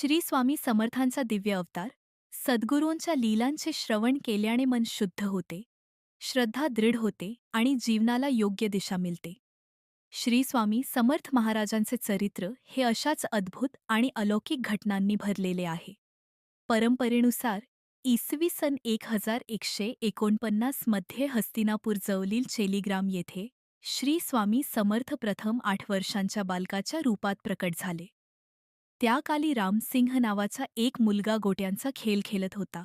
श्री स्वामी समर्थांचा दिव्य अवतार. सद्गुरूंच्या लीलांचे श्रवण केल्याने मन शुद्ध होते, श्रद्धा दृढ होते आणि जीवनाला योग्य दिशा मिळते. श्री स्वामी समर्थ महाराजांचे चरित्र हे अशाच अद्भुत आणि अलौकिक घटनांनी भरलेले आहे. परंपरेनुसार इसवी सन 1149 मध्ये हस्तिनापूर जवळील चेलीग्राम येथे श्री स्वामी समर्थ प्रथम 8 वर्षांच्या बालकाच्या रूपात प्रकट झाले. त्या काली रामसिंह नावाचा एक मुलगा गोट्यांचा खेळ खेळत होता.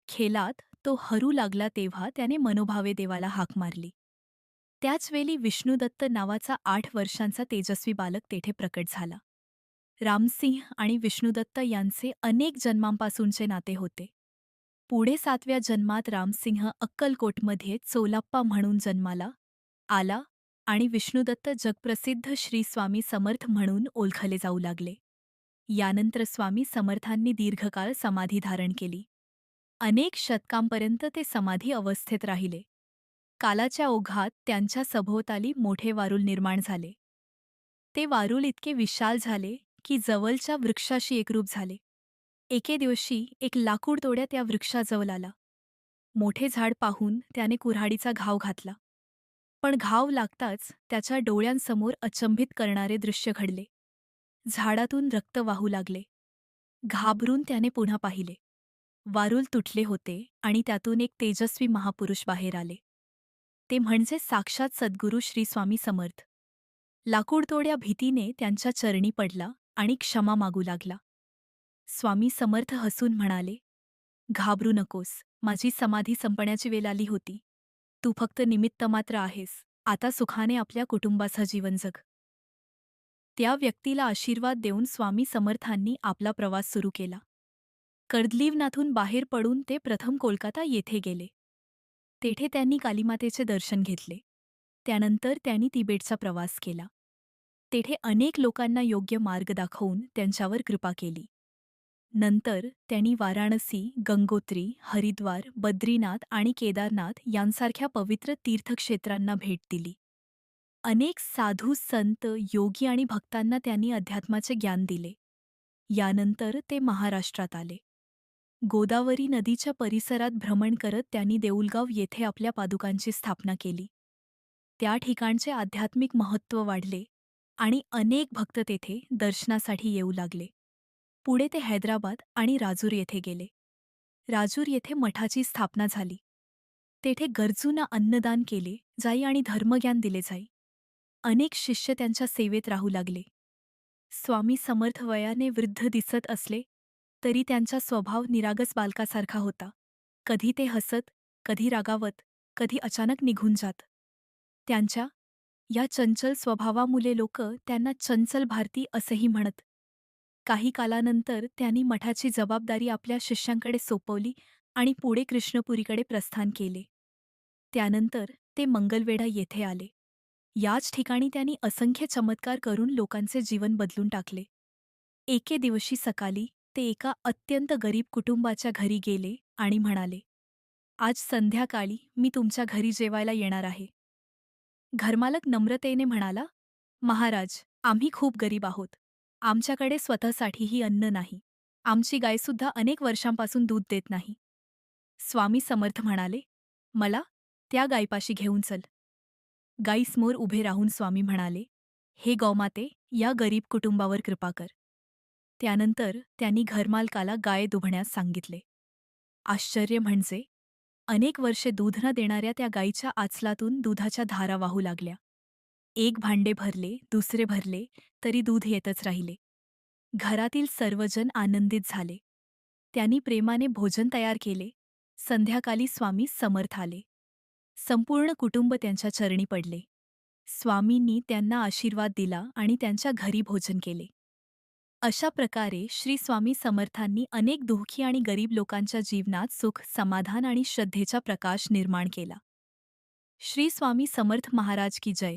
खेळात तो हरू लागला तेव्हा त्याने मनोभावे देवाला हाक मारली. त्याचवेळी विष्णुदत्त नावाचा 8 वर्षांचा तेजस्वी बालक तेथे प्रकट झाला. रामसिंह आणि विष्णुदत्त यांचे अनेक जन्मांपासूनचे नाते होते. पुढे 7व्या जन्मात रामसिंह अक्कलकोटमध्ये चोलाप्पा म्हणून जन्माला आला आणि विष्णुदत्त जगप्रसिद्ध श्री स्वामी समर्थ म्हणून ओळखले जाऊ लागले. यानंतर स्वामी समर्थांनी दीर्घकाळ समाधी धारण केली. अनेक शतकांपर्यंत ते समाधी अवस्थेत राहिले. कालाच्या ओघात त्यांच्या सभोवताली मोठे वारुळ निर्माण झाले. ते वारुळ इतके विशाल झाले की जवळच्या वृक्षाशी एकरूप झाले. एके दिवशी एक लाकूड तोड्या त्या वृक्षाजवळ आला. मोठे झाड पाहून त्याने कुऱ्हाडीचा घाव घातला. पण घाव लागताच त्याच्या डोळ्यांसमोर अचंबित करणारे दृश्य घडले. झाडातून रक्त वाहू लागले. घाबरून त्याने पुन्हा पाहिले. वारूळ तुटले होते आणि त्यातून एक तेजस्वी महापुरुष बाहेर आले. ते म्हणजे साक्षात सद्गुरू श्री स्वामी समर्थ. लाकूडतोड्या भीतीने त्यांच्या चरणी पडला आणि क्षमा मागू लागला. स्वामी समर्थ हसून म्हणाले, "घाबरू नकोस, माझी समाधी संपण्याची वेळ आली होती. तू फक्त निमित्त मात्र आहेस. आता सुखाने आपल्या कुटुंबाचं जीवन जग." त्या व्यक्तीला आशीर्वाद देऊन स्वामी समर्थांनी आपला प्रवास सुरू केला. कर्दलीवनाथून बाहेर पडून ते प्रथम कोलकाता येथे गेले. तेथे त्यांनी कालीमातेचे दर्शन घेतले. त्यानंतर त्यांनी तिबेटचा प्रवास केला. तेथे अनेक लोकांना योग्य मार्ग दाखवून त्यांच्यावर कृपा केली. नंतर त्यांनी वाराणसी, गंगोत्री, हरिद्वार, बद्रीनाथ आणि केदारनाथ यांसारख्या पवित्र तीर्थक्षेत्रांना भेट दिली. अनेक साधू, संत, योगी आणि भक्तांना त्यांनी अध्यात्माचे ज्ञान दिले. यानंतर ते महाराष्ट्रात आले. गोदावरी नदीच्या परिसरात भ्रमण करत त्यांनी देऊलगाव येथे आपल्या पादुकांची स्थापना केली. त्या ठिकाणचे आध्यात्मिक महत्त्व वाढले आणि अनेक भक्त तेथे दर्शनासाठी येऊ लागले. पुढे ते हैदराबाद आणि राजूर येथे गेले. राजूर येथे मठाची स्थापना झाली. तेथे गरजूंना अन्नदान केले जाई आणि धर्मज्ञान दिले जाई. अनेक शिष्य त्यांच्या सेवेत राहू लागले. स्वामी समर्थ वयाने वृद्ध दिसत असले तरी त्यांचा स्वभाव निरागस बालकासारखा होता. कधी ते हसत, कधी रागावत, कधी अचानक निघून जात. त्यांच्या या चंचल स्वभावामुळे लोक त्यांना चंचल भारती असेही म्हणत. काही कालानंतर त्यांनी मठाची जबाबदारी आपल्या शिष्यांकडे सोपवली आणि पुढे कृष्णपुरीकडे प्रस्थान केले. त्यानंतर ते मंगलवेढा येथे आले. याच ठिकाणी त्यांनी असंख्य चमत्कार करून लोकांचे जीवन बदलून टाकले. एके दिवशी सकाळी ते एका अत्यंत गरीब कुटुंबाच्या घरी गेले आणि म्हणाले, "आज संध्याकाळी मी तुमच्या घरी जेवायला येणार आहे." घरमालक नम्रतेने म्हणाला, "महाराज, आम्ही खूप गरीब आहोत. आमच्याकडे स्वतःसाठीही अन्न नाही. आमची गायसुद्धा अनेक वर्षांपासून दूध देत नाही." स्वामी समर्थ म्हणाले, "मला त्या गायीपाशी घेऊन चल." गायीसमोर उभे राहून स्वामी म्हणाले, "हे गौमाते, या गरीब कुटुंबावर कृपा कर." त्यानंतर त्यांनी घरमालकाला गाय दुभण्यास सांगितले. आश्चर्य म्हणजे अनेक वर्षे दूध न देणाऱ्या त्या गायीच्या आचलातून दुधाच्या धारा वाहू लागल्या. एक भांडे भरले, दुसरे भरले, तरी दूध येतच राहिले. घरातील सर्वजण आनंदित झाले. त्यांनी प्रेमाने भोजन तयार केले. संध्याकाळी स्वामी समर्थ आले. संपूर्ण कुटुंब त्यांच्या चरणी पडले. स्वामींनी त्यांना आशीर्वाद दिला आणि त्यांच्या घरी भोजन केले. अशा प्रकारे श्री स्वामी समर्थांनी अनेक दुःखी आणि गरीब लोकांच्या जीवनात सुख, समाधान आणि श्रद्धेचा प्रकाश निर्माण केला. श्री स्वामी समर्थ महाराज की जय.